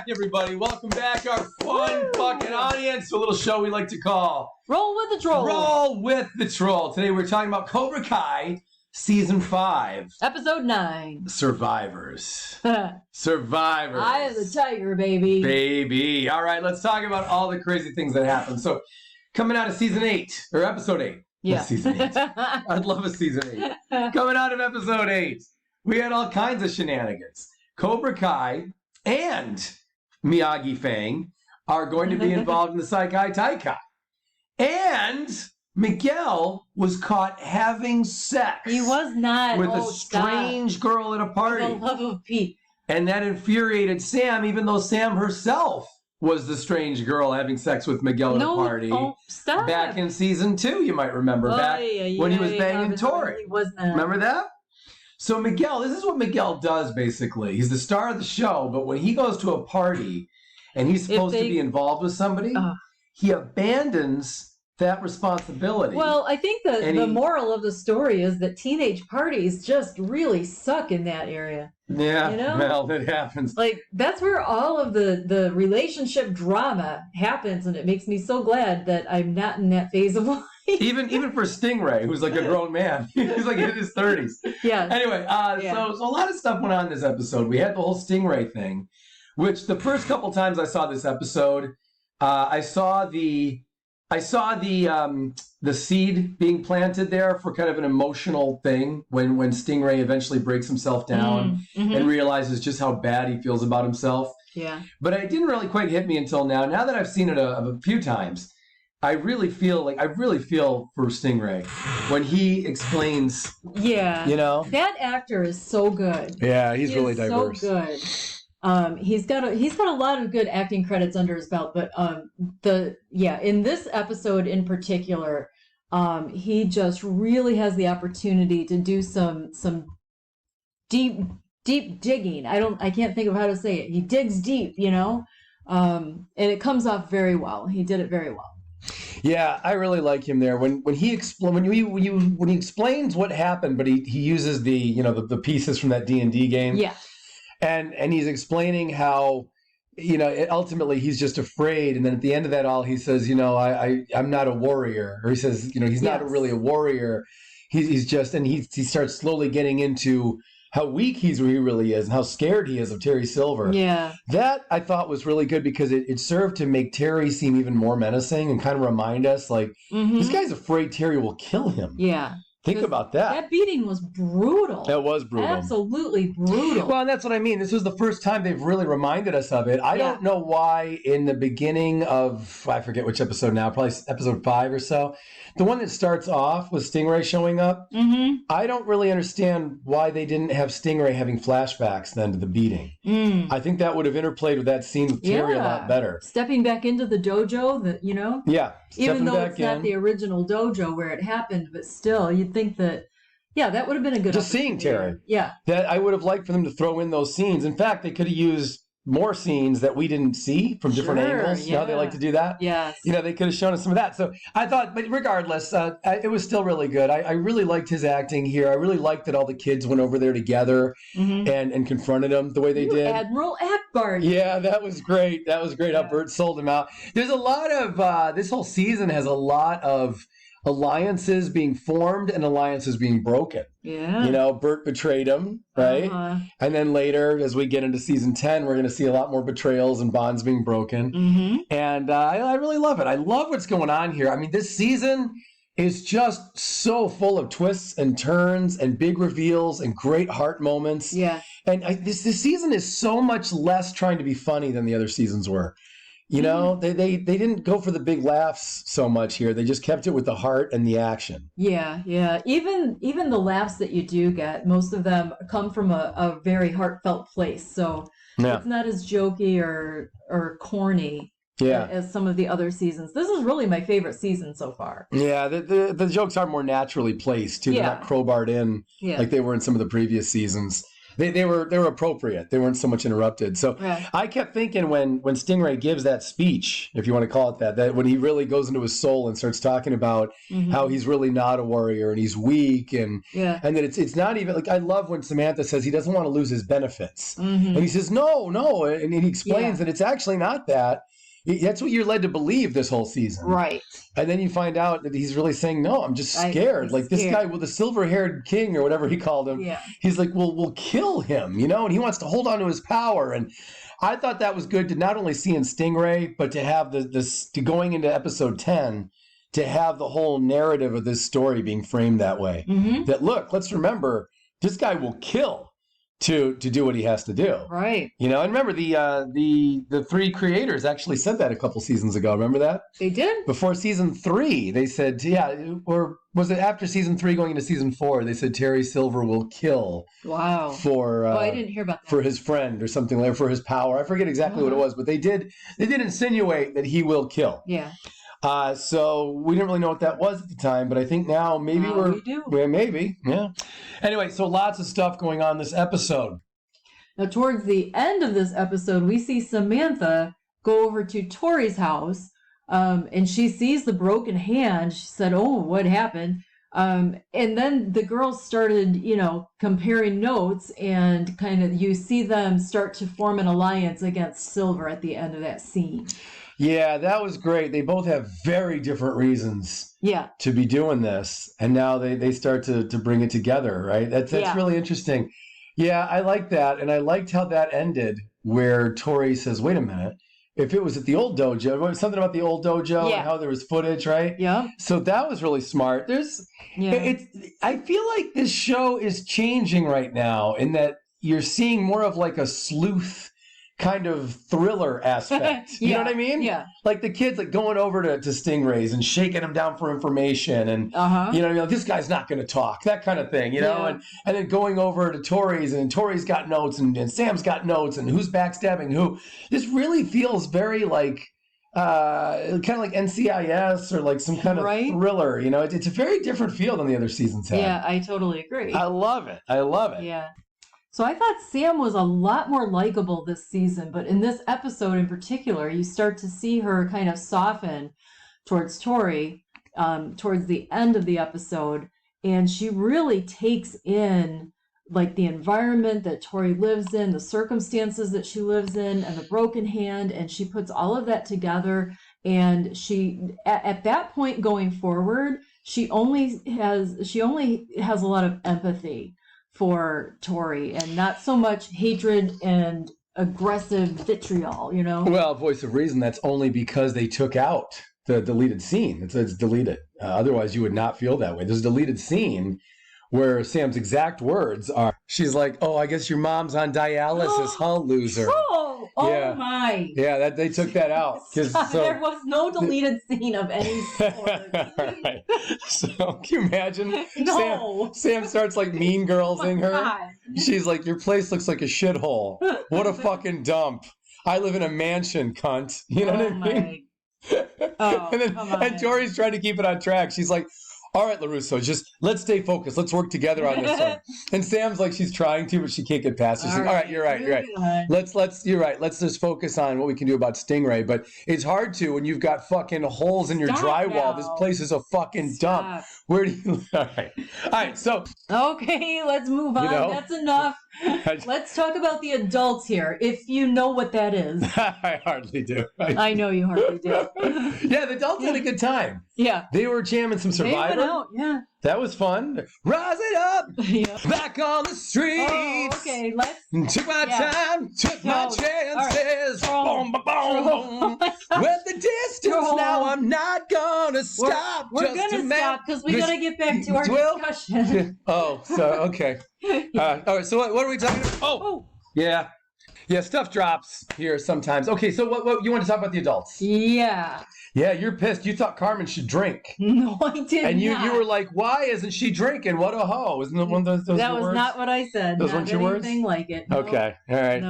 everybody. Welcome back, our fun fucking audience, to a little show we like to call Roll with the Troll. Roll with the Troll. Today we're talking about Cobra Kai, Season 5. Episode 9. Survivors. Eye of the tiger, baby. Baby. All right, let's talk about all the crazy things that happened. So, coming out of Season 8, or Episode 8. Yeah. Season 8. I'd love a Season 8. Coming out of Episode 8, we had all kinds of shenanigans. Cobra Kai and Miyagi Fang are going to be involved in the Saikai Taikai. And Miguel was caught having sex. He was not. With a strange girl at a party. For the love of Pete. And that infuriated Sam, even though Sam herself was the strange girl having sex with Miguel at a party. Oh, stop. Back in Season 2, you might remember. When he was banging Tori. He was not. Remember that? So Miguel, this is what Miguel does, basically. He's the star of the show, but when he goes to a party and he's supposed to be involved with somebody, he abandons that responsibility. Well, I think the moral of the story is that teenage parties just really suck in that area. Yeah, you know? Well, it happens. Like, that's where all of the relationship drama happens, and it makes me so glad that I'm not in that phase of life. Even for Stingray, who's like a grown man. He's like in his 30s. Yeah. Anyway, so a lot of stuff went on in this episode. We had the whole Stingray thing, which the first couple times I saw this episode, I saw the seed being planted there for kind of an emotional thing when Stingray eventually breaks himself down and realizes just how bad he feels about himself. Yeah. But it didn't really quite hit me until now. Now that I've seen it a few times, I really feel for Stingray when he explains. Yeah. You know? That actor is so good. Yeah, he's really diverse. So good. He's got a lot of good acting credits under his belt, but in this episode in particular, he just really has the opportunity to do some deep digging. I can't think of how to say it. He digs deep, you know, and it comes off very well. He did it very well. Yeah, I really like him there when he explains what happened, but he uses the pieces from that D&D game. Yeah. And he's explaining how, ultimately he's just afraid. And then at the end of that all, he says, I'm not a warrior. Or he says, he's not really a warrior. He's just, and he starts slowly getting into how weak he really is and how scared he is of Terry Silver. Yeah. That I thought was really good because it served to make Terry seem even more menacing and kind of remind us, like, this guy's afraid Terry will kill him. Yeah. Think about that. That beating was brutal. That was brutal. Absolutely brutal. Well, and that's what I mean. This was the first time they've really reminded us of it. I don't know why in the beginning of, I forget which episode now, probably episode 5 or so, the one that starts off with Stingray showing up, I don't really understand why they didn't have Stingray having flashbacks then to the beating. I think that would have interplayed with that scene with Terry a lot better. Stepping back into the dojo, Yeah. Even though it's not the original dojo where it happened, but still, you'd think that, that would have been a good just seeing Terry. Yeah. That I would have liked for them to throw in those scenes. In fact, they could have used more scenes that we didn't see from different angles. Yeah. You know, they like to do that. Yes. They could have shown us some of that. So I thought, but regardless, it was still really good. I really liked his acting here. I really liked that all the kids went over there together and confronted him the way they did. Admiral Akbar. Yeah, that was great. That was great how Bert sold him out. There's a lot of, this whole season has a lot of alliances being formed and alliances being broken. Yeah. Bert betrayed him, right? And then later, as we get into season 10, we're going to see a lot more betrayals and bonds being broken. And I really love it. I love what's going on here. I mean, this season is just so full of twists and turns and big reveals and great heart moments. Yeah. And this season is so much less trying to be funny than the other seasons were. They didn't go for the big laughs so much here. They just kept it with the heart and the action. Yeah. Even the laughs that you do get, most of them come from a very heartfelt place. So it's not as jokey or corny as some of the other seasons. This is really my favorite season so far. Yeah, the jokes are more naturally placed too. They're not crowbarred in like they were in some of the previous seasons. They were appropriate. They weren't so much interrupted. So I kept thinking when Stingray gives that speech, if you want to call it that when he really goes into his soul and starts talking about how he's really not a warrior and he's weak and that it's not even like, I love when Samantha says he doesn't want to lose his benefits. And he says, no. And he explains that it's actually not that. That's what you're led to believe this whole season. Right. And then you find out that he's really saying, no, I'm just scared. This guy with the silver-haired king or whatever he called him, he's like, well, we'll kill him, and he wants to hold on to his power. And I thought that was good to not only see in Stingray, but to have to going into episode 10, to have the whole narrative of this story being framed that way. That, look, let's remember, this guy will kill to do what he has to do. Right. And remember the three creators actually said that a couple seasons ago. Remember that? They did. Before season 3, they said, or was it after season 3 going into season 4, they said Terry Silver will kill. Wow. For I didn't hear about that. For his friend or something, like for his power. I forget exactly what it was, but they did insinuate that he will kill. Yeah. So we didn't really know what that was at the time, but I think now maybe we do. Well, maybe, yeah. Anyway, so lots of stuff going on this episode. Now, towards the end of this episode, we see Samantha go over to Tori's house, and she sees the broken hand. She said, "Oh, what happened?" And then the girls started, comparing notes, and kind of you see them start to form an alliance against Silver at the end of that scene. Yeah, that was great. They both have very different reasons to be doing this. And now they start to bring it together, right? That's really interesting. Yeah, I like that. And I liked how that ended, where Tori says, wait a minute, if it was at the old dojo, something about the old dojo and how there was footage, right? Yeah. So that was really smart. I feel like this show is changing right now in that you're seeing more of like a sleuth kind of thriller aspect. You know what I mean? Yeah. Like the kids like going over to Stingray's and shaking them down for information and this guy's not going to talk, that kind of thing, and then going over to Tori's and Tori's got notes and Sam's got notes and who's backstabbing who. This really feels very like kind of like NCIS or like some kind of thriller, it's a very different feel than the other seasons had. Yeah, I totally agree. I love it. Yeah. So I thought Sam was a lot more likable this season, but in this episode in particular, you start to see her kind of soften towards Tori towards the end of the episode, and she really takes in like the environment that Tori lives in, the circumstances that she lives in, and the broken hand, and she puts all of that together, and she at that point going forward, she only has a lot of empathy for Tori and not so much hatred and aggressive vitriol, Well, Voice of Reason, that's only because they took out the deleted scene. It's deleted. Otherwise, you would not feel that way. There's a deleted scene where Sam's exact words are, she's like, oh, I guess your mom's on dialysis, huh, loser? Oh my. Yeah, they took that out. There was no deleted scene of any sort. Right. So can you imagine? No. Sam starts like mean girls-ing her. God. She's like, your place looks like a shithole. What a fucking dump. I live in a mansion, cunt. You know what I mean? And Tori's trying to keep it on track. She's like, all right, LaRusso, just let's stay focused. Let's work together on this one. And Sam's like, she's trying to, but she can't get past it. She's like, all right, you're right. You're right. Let's just focus on what we can do about Stingray. But it's hard to when you've got fucking holes in your drywall. Now. This place is a fucking dump. Where do you... All right. So... Okay, let's move on. That's enough. Let's talk about the adults here, if you know what that is. I hardly do. I know you hardly do. Yeah, the adults had a good time. Yeah. They were jamming some Survivor. They went out, yeah. That was fun. Rise it up, back on the streets. Oh, okay, took my time, took my chances. Boom, boom, boom. With the distance, now I'm not gonna stop. We're gonna stop because we gotta get back to our discussion. Okay. All right, so what are we talking about? Oh, yeah. Yeah, stuff drops here sometimes. Okay, so what you want to talk about the adults? Yeah. Yeah, you're pissed. You thought Carmen should drink. No, I didn't. And you were like, why isn't she drinking? What a hoe. Isn't that one of those That was words? Not what I said. Those weren't your words? Anything like it. No. Okay, all right.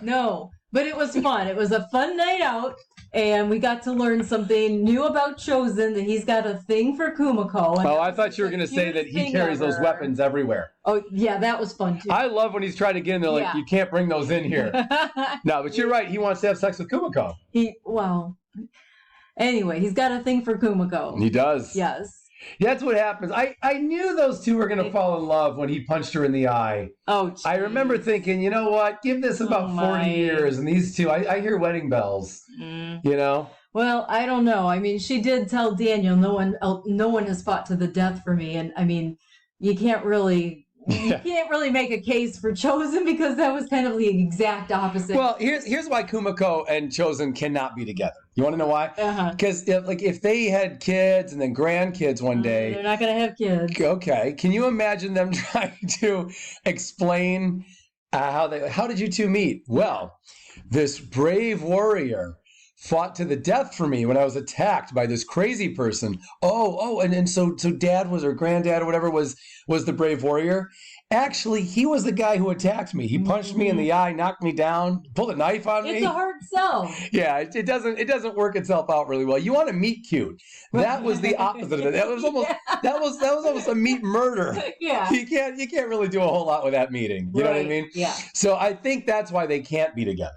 No. But it was fun. It was a fun night out. And we got to learn something new about Chosen, that he's got a thing for Kumiko. Oh, I thought you were going to say that he carries those weapons everywhere. Oh, yeah, that was fun, too. I love when he's trying to get in there, like, you can't bring those in here. No, but you're right. He wants to have sex with Kumiko. Anyway, he's got a thing for Kumiko. He does. Yes. That's what happens. I knew those two were going to fall in love when he punched her in the eye. Oh, geez. I remember thinking, you know what? Give this about 40 years. And these two, I hear wedding bells, you know? Well, I don't know. I mean, she did tell Daniel, no one has fought to the death for me. And I mean, you can't really make a case for Chosen, because that was kind of the exact opposite. Well, here's why Kumiko and Chosen cannot be together. You want to know why? Because if they had kids and then grandkids one day, they're not going to have kids. Okay, can you imagine them trying to explain how did you two meet? Well, this brave warrior fought to the death for me when I was attacked by this crazy person. And so dad was, or granddad or whatever was the brave warrior. Actually, he was the guy who attacked me. He punched me in the eye, knocked me down, pulled a knife on me. It's a hard sell. Yeah, it doesn't work itself out really well. You want to meet cute. That was the opposite of it. That was almost a meet murder. Yeah. You can't really do a whole lot with that meeting. You know what I mean? Yeah. So I think that's why they can't be together.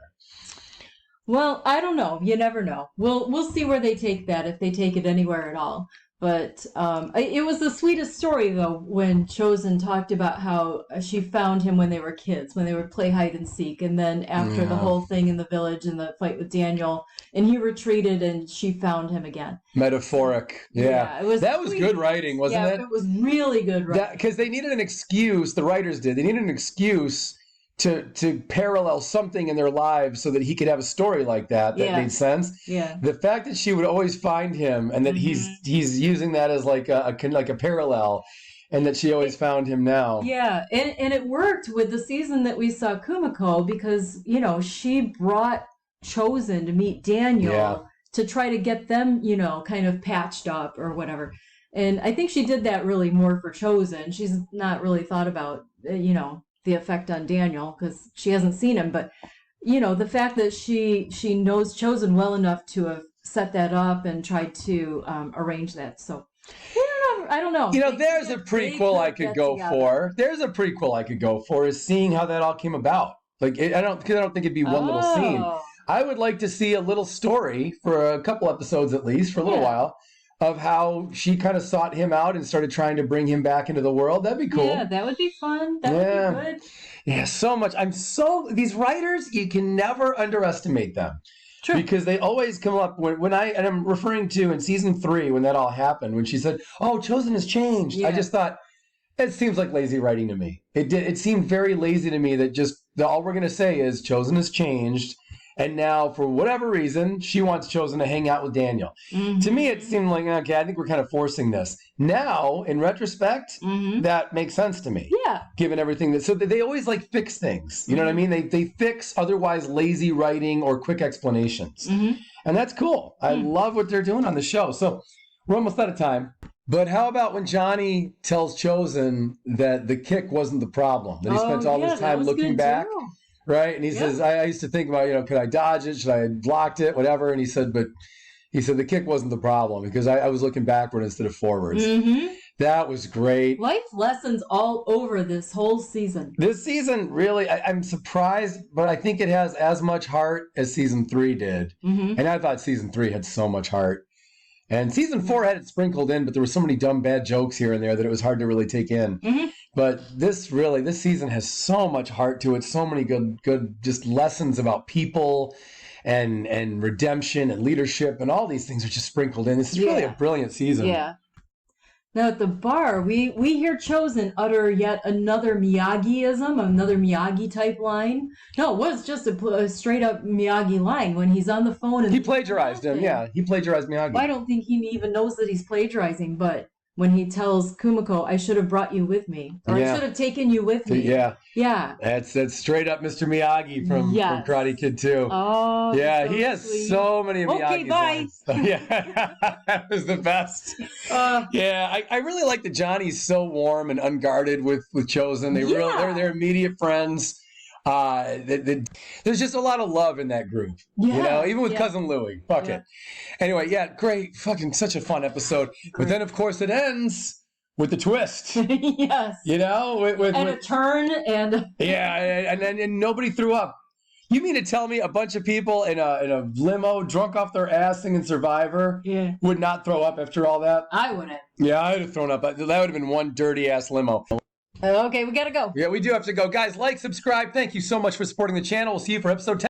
Well, I don't know. You never know. We'll see where they take that, if they take it anywhere at all. But it was the sweetest story, though, when Chosen talked about how she found him when they were kids, when they would play hide and seek. And then after the whole thing in the village and the fight with Daniel, and he retreated and she found him again. Metaphoric. Yeah. That was good writing, wasn't it? Yeah, it was really good writing. Because they needed an excuse, the writers did. They needed an excuse to parallel something in their lives so that he could have a story like that made sense. Yeah. The fact that she would always find him and that he's using that as like a parallel, and that she always found him now. Yeah, and it worked with the season that we saw Kumiko, because, you know, she brought Chosen to meet Daniel to try to get them, you know, kind of patched up or whatever. And I think she did that really more for Chosen. She's not really thought about, you know, the effect on Daniel, because she hasn't seen him, but you know, the fact that she knows Chosen well enough to have set that up and tried to arrange that. So I don't know. You know, there's a prequel I could go for. There's a prequel I could go for, is seeing how that all came about. Like, I don't think it'd be one little scene. I would like to see a little story for a couple episodes, at least for a little while, of how she kind of sought him out and started trying to bring him back into the world. That'd be cool. Yeah, that would be fun. That would be good. Yeah, so much. These writers, you can never underestimate them. True. Because they always come up and I'm referring to in season 3 when that all happened, when she said, "Oh, Chosen has changed." Yeah. I just thought, it seems like lazy writing to me. It seemed very lazy to me that all we're going to say is Chosen has changed. And now, for whatever reason, she wants Chosen to hang out with Daniel. Mm-hmm. To me, it seemed like, okay, I think we're kind of forcing this. Now, in retrospect, that makes sense to me. Yeah. Given everything. So they always like fix things. You know what I mean? They fix otherwise lazy writing or quick explanations. Mm-hmm. And that's cool. I love what they're doing on the show. So we're almost out of time. But how about when Johnny tells Chosen that the kick wasn't the problem? That he spent all this time looking back. Too. Right. And he says, I used to think about, could I dodge it? Should I have blocked it? Whatever. And he said, the kick wasn't the problem, because I was looking backward instead of forwards. Mm-hmm. That was great. Life lessons all over this whole season. This season, really, I'm surprised, but I think it has as much heart as season 3 did. Mm-hmm. And I thought season 3 had so much heart. And season 4 had it sprinkled in, but there were so many dumb, bad jokes here and there that it was hard to really take in. Mm-hmm. But this season has so much heart to it, so many good just lessons about people and redemption and leadership, and all these things are just sprinkled in. This is really a brilliant season. Yeah. Now at the bar, we hear Chosen utter yet another Miyagi-ism, another Miyagi-type line. No, it was just a straight-up Miyagi line when he's on the phone. And he plagiarized him, He plagiarized Miyagi. Well, I don't think he even knows that he's plagiarizing, but when he tells Kumiko, "I should have brought you with me," or "I should have taken you with me." Yeah. Yeah. That's straight up Mr. Miyagi from Karate Kid 2. Oh. Yeah, so he has so many Miyagi Okay, bye. Yeah, that was the best. I really like that Johnny's so warm and unguarded with Chosen. They're immediate friends. There's just a lot of love in that group. Even with Cousin Louie. Fuck it. Anyway, great. Fucking such a fun episode. Great. But then, of course, it ends with the twist. Yes. With a turn and... Yeah, and nobody threw up. You mean to tell me a bunch of people in a limo, drunk off their ass singing Survivor, would not throw up after all that? I wouldn't. Yeah, I'd have thrown up. That would have been one dirty ass limo. Okay, we gotta go. Yeah, we do have to go. Guys, like, subscribe. Thank you so much for supporting the channel. We'll see you for episode 10.